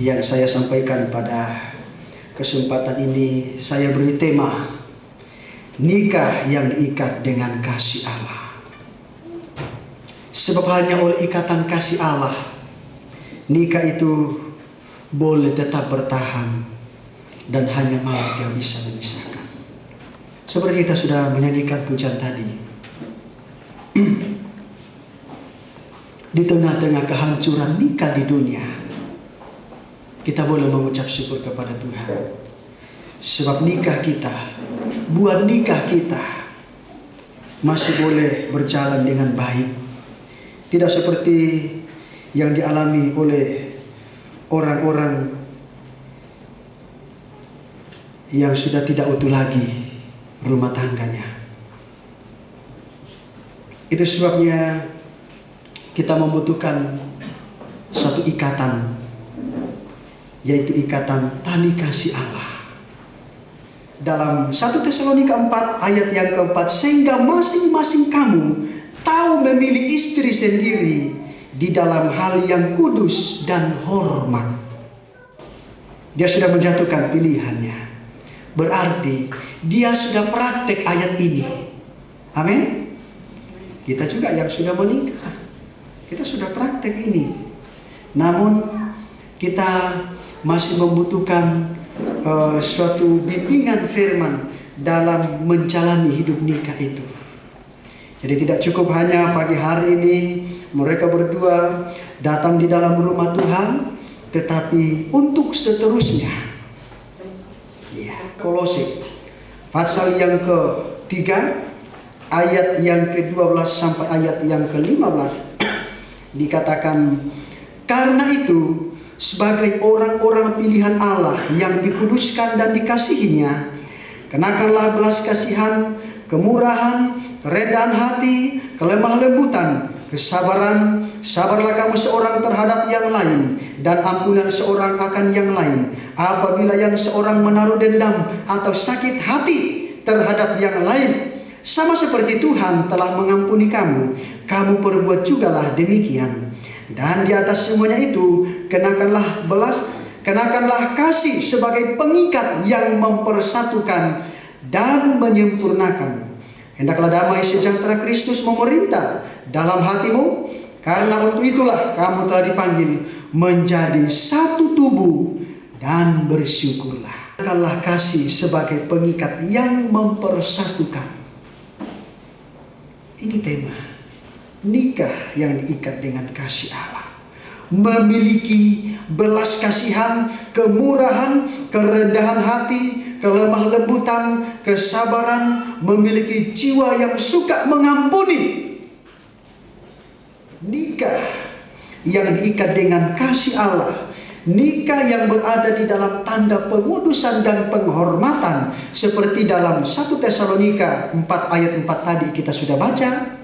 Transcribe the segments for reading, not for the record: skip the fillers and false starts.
yang saya sampaikan pada kesempatan ini, saya beri tema nikah yang diikat dengan kasih Allah. Sebab hanya oleh ikatan kasih Allah, nikah itu boleh tetap bertahan dan hanya maut yang bisa memisahkan. Seperti kita sudah menyanyikan pujian tadi. Di tengah-tengah kehancuran nikah di dunia, kita boleh mengucap syukur kepada Tuhan. Sebab nikah kita, buat nikah kita masih boleh berjalan dengan baik. Tidak seperti yang dialami oleh orang-orang yang sudah tidak utuh lagi rumah tangganya. Itu sebabnya kita membutuhkan satu ikatan, yaitu ikatan tali kasih Allah. Dalam 1 Tesalonika 4 ayat yang keempat, sehingga masing-masing kamu tahu memilih istri sendiri di dalam hal yang kudus dan hormat. Dia sudah menjatuhkan pilihannya. Berarti dia sudah praktek ayat ini. Amin. Kita juga yang sudah menikah, kita sudah praktek ini. Namun kita masih membutuhkan suatu bimbingan firman dalam menjalani hidup nikah itu. Jadi tidak cukup hanya pagi hari ini mereka berdua datang di dalam rumah Tuhan, tetapi untuk seterusnya. Ya, Kolose pasal yang ke-3 ayat yang ke-12 sampai ayat yang ke-15 dikatakan, karena itu sebagai orang-orang pilihan Allah yang dikuduskan dan dikasihinya, kenakanlah belas kasihan, kemurahan, kerendahan hati, kelemah lembutan, kesabaran. Sabarlah kamu seorang terhadap yang lain, dan ampunilah seorang akan yang lain. Apabila yang seorang menaruh dendam atau sakit hati terhadap yang lain, sama seperti Tuhan telah mengampuni kamu, kamu perbuat jugalah demikian. Dan di atas semuanya itu, kenakanlah kasih sebagai pengikat yang mempersatukan dan menyempurnakan. Hendaklah damai sejahtera Kristus memerintah dalam hatimu, karena untuk itulah kamu telah dipanggil menjadi satu tubuh, dan bersyukurlah. Kenakanlah kasih sebagai pengikat yang mempersatukan. Ini tema nikah yang diikat dengan kasih Allah. Memiliki belas kasihan, kemurahan, kerendahan hati, kelemah lembutan, kesabaran, memiliki jiwa yang suka mengampuni. Nikah yang diikat dengan kasih Allah, nikah yang berada di dalam tanda pengudusan dan penghormatan, seperti dalam 1 Tesalonika 4 ayat 4 tadi kita sudah baca,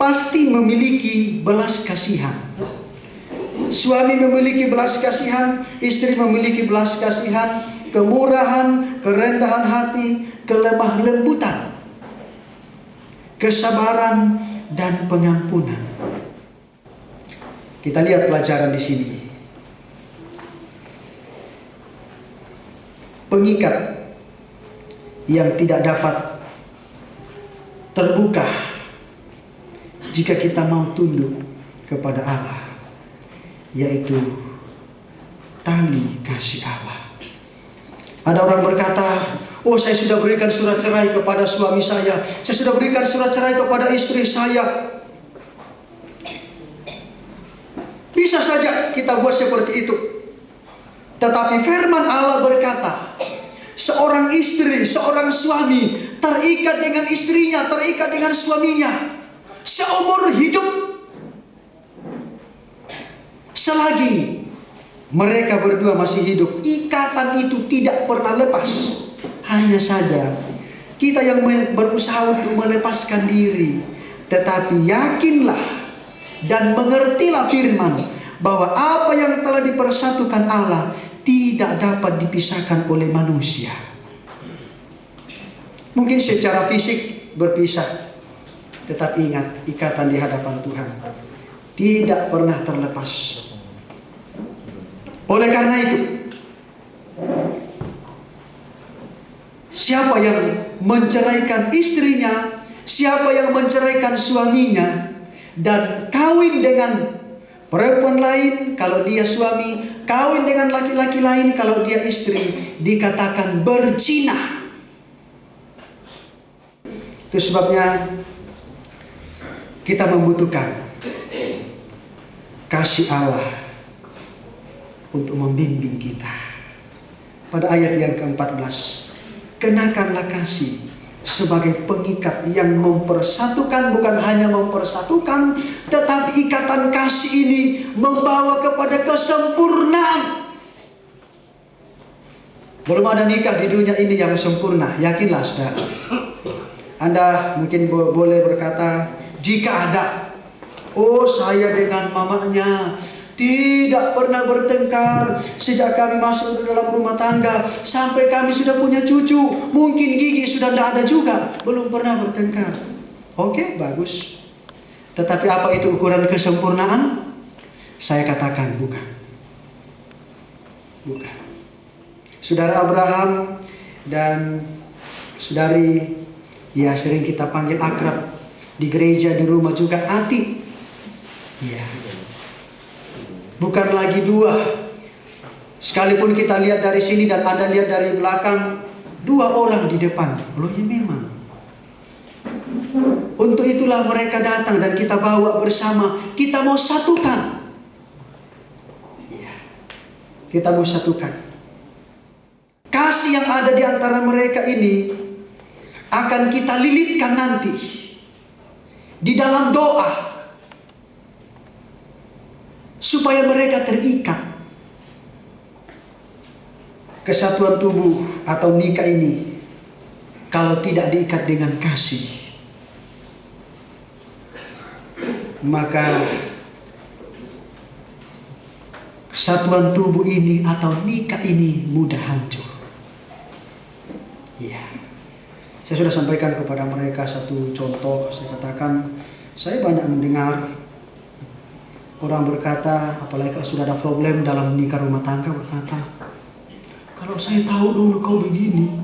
pasti memiliki belas kasihan. Suami memiliki belas kasihan, istri memiliki belas kasihan, kemurahan, kerendahan hati, kelemah lembutan, kesabaran, dan pengampunan. Kita lihat pelajaran di sini. Pengikat yang tidak dapat terbuka jika kita mau tunduk kepada Allah, yaitu tali kasih Allah. Ada orang berkata, oh saya sudah berikan surat cerai kepada suami saya sudah berikan surat cerai kepada istri saya. Bisa saja kita buat seperti itu. Tetapi firman Allah berkata, seorang istri, seorang suami terikat dengan istrinya, terikat dengan suaminya seumur hidup. Selagi mereka berdua masih hidup, ikatan itu tidak pernah lepas. Hanya saja kita yang berusaha untuk melepaskan diri. Tetapi yakinlah dan mengertilah firman bahwa apa yang telah dipersatukan Allah tidak dapat dipisahkan oleh manusia. Mungkin secara fisik berpisah, tetapi ingat, ikatan di hadapan Tuhan tidak pernah terlepas. Oleh karena itu, siapa yang menceraikan istrinya, siapa yang menceraikan suaminya, dan kawin dengan perempuan lain kalau dia suami, kawin dengan laki-laki lain kalau dia istri, dikatakan berzina. Itu sebabnya kita membutuhkan kasih Allah untuk membimbing kita. Pada ayat yang ke-14, kenakanlah kasih sebagai pengikat yang mempersatukan, bukan hanya mempersatukan, tetapi ikatan kasih ini membawa kepada kesempurnaan. Belum ada nikah di dunia ini yang sempurna, yakinlah saudara. Anda mungkin boleh berkata, jika ada, oh saya dengan mamanya tidak pernah bertengkar sejak kami masuk ke dalam rumah tangga sampai kami sudah punya cucu. Mungkin gigi sudah tidak ada juga, belum pernah bertengkar. Oke, bagus. Tetapi apa itu ukuran kesempurnaan? Saya katakan bukan. Bukan. Saudara Abraham dan saudari, ya sering kita panggil akrab di gereja, di rumah juga, Ati. Ya. Bukan lagi dua. Sekalipun kita lihat dari sini dan Anda lihat dari belakang, dua orang di depan. Loh ya memang. Untuk itulah mereka datang dan kita bawa bersama. Kita mau satukan. Ya. Kita mau satukan. Kasih yang ada di antara mereka ini akan kita lilitkan nanti di dalam doa, supaya mereka terikat. Kesatuan tubuh atau nikah ini kalau tidak diikat dengan kasih, maka kesatuan tubuh ini atau nikah ini mudah hancur. Ya. Saya sudah sampaikan kepada mereka satu contoh. Saya katakan, saya banyak mendengar orang berkata, apalagi kalau sudah ada problem dalam nikah rumah tangga, berkata, kalau saya tahu dulu kau begini.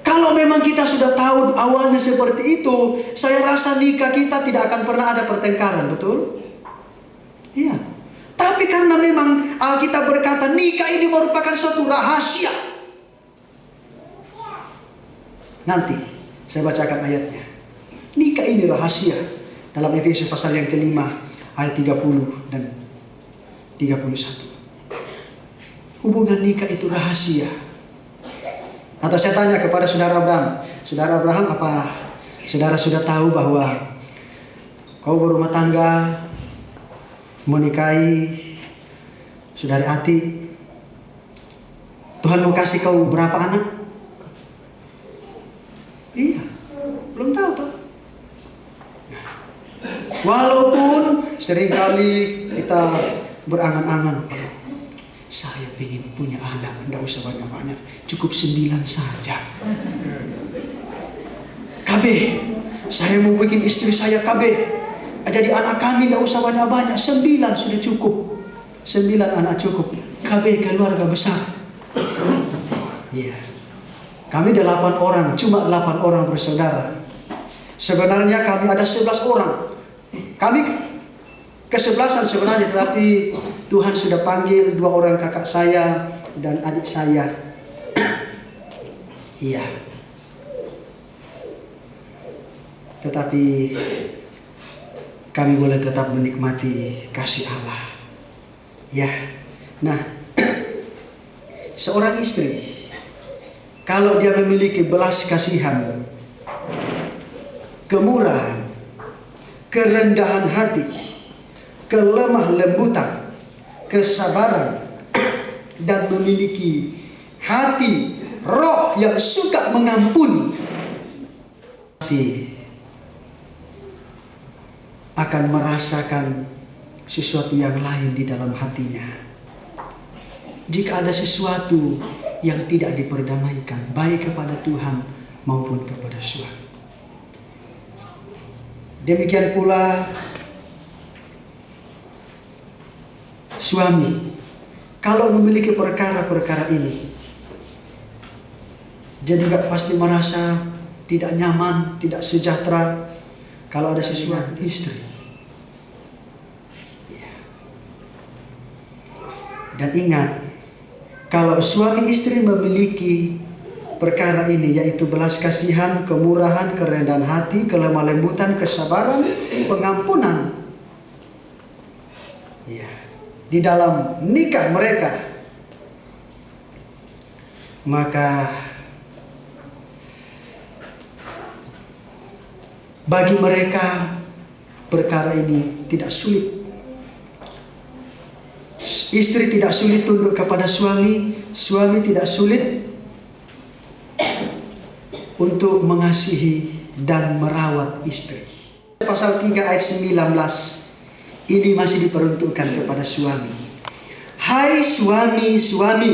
Kalau memang kita sudah tahu awalnya seperti itu, saya rasa nikah kita tidak akan pernah ada pertengkaran, betul? Iya. Tapi karena memang Alkitab berkata nikah ini merupakan suatu rahasia. Nanti saya bacakan ayatnya. Nikah ini rahasia. Dalam Efesus pasal yang ke-5 ayat 30 dan 31. Hubungan nikah itu rahasia. Atau saya tanya kepada saudara Abraham, saudara Abraham, apa saudara sudah tahu bahwa kau berumah tangga, menikahi saudari Ati, Tuhan mau kasih kau berapa anak? Iya, belum tahu toh. Walaupun seringkali kita berangan-angan, saya ingin punya anak, tidak usah banyak-banyak, cukup 9 saja. KB, saya mau bikin istri saya KB, jadi anak kami tidak usah banyak-banyak, 9 sudah cukup. 9 anak cukup. KB keluarga besar. Iya. Kami 8 orang, cuma 8 orang bersaudara. Sebenarnya kami ada 11 orang. Kami ke-11 sebenarnya, tetapi Tuhan sudah panggil 2 orang kakak saya dan adik saya. Iya. Tetapi kami boleh tetap menikmati kasih Allah. Ya. Nah, seorang istri kalau dia memiliki belas kasihan, kemurahan, kerendahan hati, kelemah lembutan, kesabaran, dan memiliki hati roh yang suka mengampuni, pasti akan merasakan sesuatu yang lain di dalam hatinya. Jika ada sesuatu yang tidak diperdamaikan, baik kepada Tuhan maupun kepada suami. Demikian pula suami kalau memiliki perkara-perkara ini, dia juga pasti merasa tidak nyaman, tidak sejahtera kalau ada sesuatu istri. Dan ingat, kalau suami istri memiliki perkara ini, yaitu belas kasihan, kemurahan, kerendahan hati, kelemah lembutan, kesabaran, pengampunan, di dalam nikah mereka, maka bagi mereka perkara ini tidak sulit. Istri tidak sulit tunduk kepada suami, suami tidak sulit untuk mengasihi dan merawat istri. Pasal 3 ayat 19 ini masih diperuntukkan kepada suami. Hai suami-suami,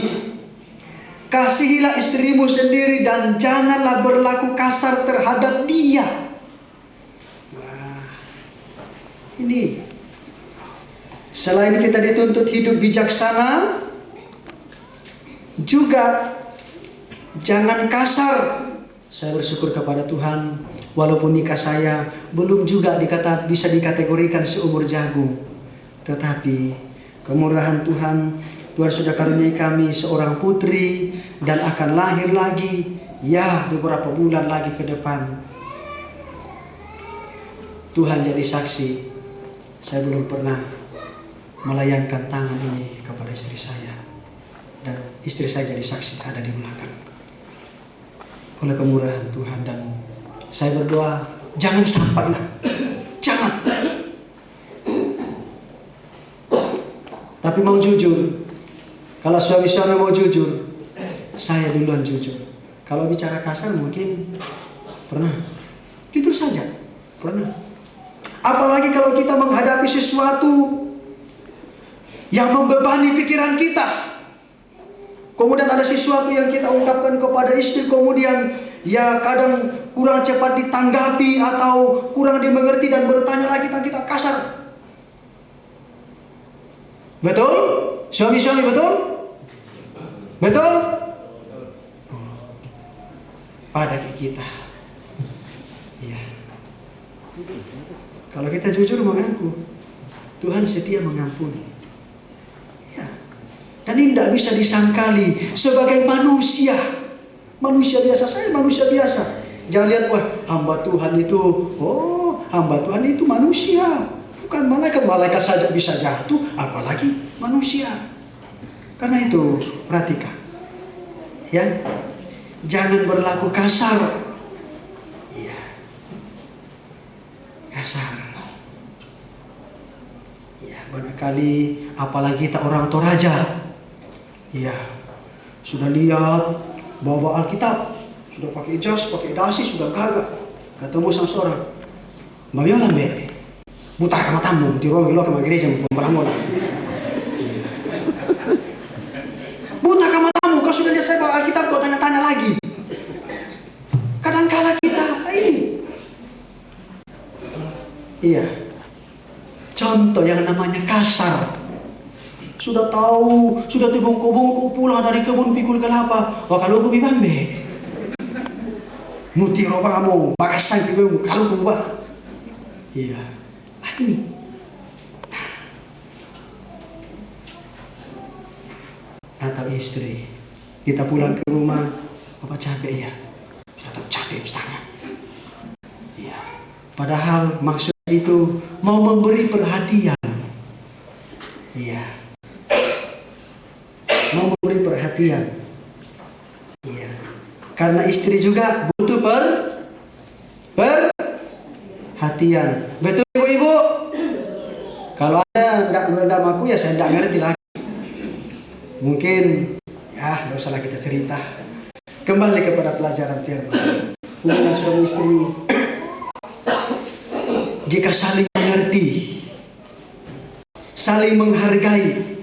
kasihilah istrimu sendiri dan janganlah berlaku kasar terhadap dia. Nah, ini selain kita dituntut hidup bijaksana, juga jangan kasar. Saya bersyukur kepada Tuhan, walaupun nikah saya belum juga bisa dikategorikan seumur jagung, tetapi kemurahan Tuhan sudah karuniai kami seorang putri dan akan lahir lagi, ya, beberapa bulan lagi ke depan. Tuhan jadi saksi, saya belum pernah melayangkan tangan ini kepada istri saya, dan istri saya jadi saksi ada di belakang oleh kemurahan Tuhan. Dan saya berdoa jangan sampai lah, jangan. Tapi mau jujur, kalau suami-suami mau jujur, saya duluan jujur. Kalau bicara kasar mungkin pernah, jujur saja pernah. Apalagi kalau kita menghadapi sesuatu yang membebani pikiran kita, kemudian ada sesuatu yang kita ungkapkan kepada istri, kemudian ya kadang kurang cepat ditanggapi atau kurang dimengerti dan bertanya lagi, kita kasar. Betul? Suami-suami betul? Betul? Pada kita. Iya. Kalau kita jujur mengaku, Tuhan setia mengampuni. Dan ini tidak bisa disangkali sebagai manusia. Manusia biasa, saya manusia biasa. Jangan lihat, wah hamba Tuhan itu, hamba Tuhan itu manusia. Bukan malaikat, malaikat saja bisa jatuh, apalagi manusia. Karena itu, perhatikan. Ya, jangan berlaku kasar. Iya. Kasar. Ya, barangkali apalagi kita orang Toraja. Iya, sudah lihat bawa Alkitab, sudah pakai jas, pakai dasi, sudah gagak. Ketemu sama seorang, "Mbak lambe, buta kama tamu, di ruang lo kama gereja mau pembalangon." Buta kama tamu, kau sudah lihat saya bawa Alkitab, kau tanya-tanya lagi. Kadangkala kita ini, iya, contoh yang namanya kasar. Sudah tahu, sudah terbungkuk-bungkuk pulang dari kebun pikul kelapa. Wah kalau aku bibambe, muti roba kamu, bakasan kebun kalau kumba. Iya, ini. Atau istri, kita pulang ke rumah, apa capek ya? Sudah capek setengah. Iya. Padahal maksud itu mau memberi perhatian. Iya. Mau memberi perhatian. Iya. Karena istri juga butuh perhatian. Betul ibu-ibu? Kalau Anda tidak merendam aku, ya saya tidak ngerti lagi. Mungkin ya tidak usahlah kita cerita. Kembali kepada pelajaran firman. Hubungan suami istri, jika saling mengerti, saling menghargai,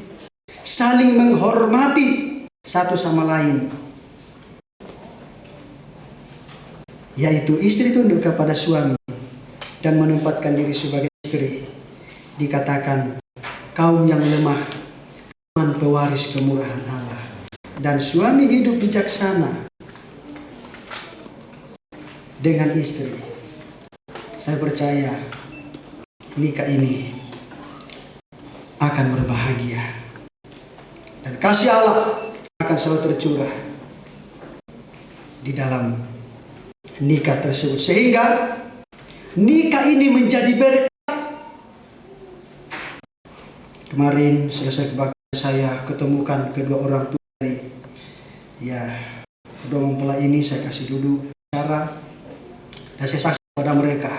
saling menghormati satu sama lain, yaitu istri tunduk kepada suami dan menempatkan diri sebagai istri, dikatakan kaum yang lemah pewaris kemurahan Allah. Dan suami hidup bijaksana dengan istri. Saya percaya nikah ini akan berbahagia. Dan kasih Allah akan selalu tercurah di dalam nikah tersebut. Sehingga nikah ini menjadi berkat. Kemarin selesai kebaktian saya ketemukan kedua orang tua dari kedua mempelai ini. Saya kasih duduk bicara dan saya saksi pada mereka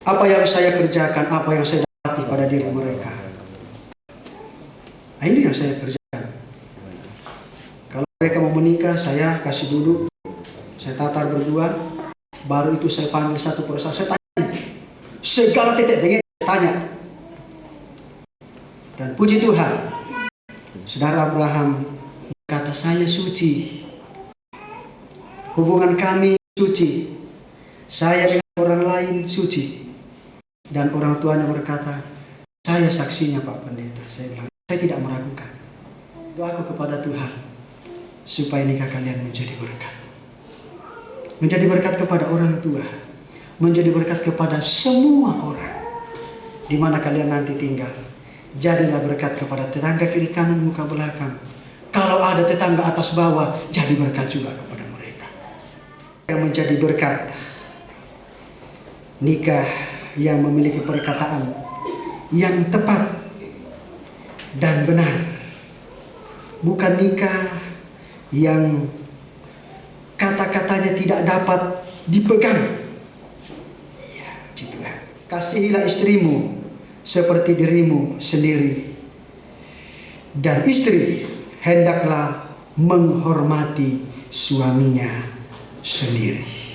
apa yang saya kerjakan, apa yang saya dapati pada diri mereka. Nah, ini yang saya kerjakan. Kalau mereka mau menikah, saya kasih duduk, saya tatar berdua, baru itu saya panggil satu persatu, saya tanya segala titik dengan tanya. Dan puji Tuhan, saudara Abraham kata saya suci, hubungan kami suci, saya dengan orang lain suci. Dan orang tuanya berkata, saya saksinya Pak Pendeta. Saya bilang, saya tidak meragukan. Doaku kepada Tuhan supaya nikah kalian menjadi berkat. Menjadi berkat kepada orang tua, menjadi berkat kepada semua orang di mana kalian nanti tinggal. Jadilah berkat kepada tetangga kiri kanan muka belakang. Kalau ada tetangga atas bawah, jadi berkat juga kepada mereka. Yang menjadi berkat, nikah yang memiliki perkataan yang tepat dan benar. Bukan nikah yang kata-katanya tidak dapat dipegang. Kasihilah istrimu seperti dirimu sendiri. Dan istri hendaklah menghormati suaminya sendiri.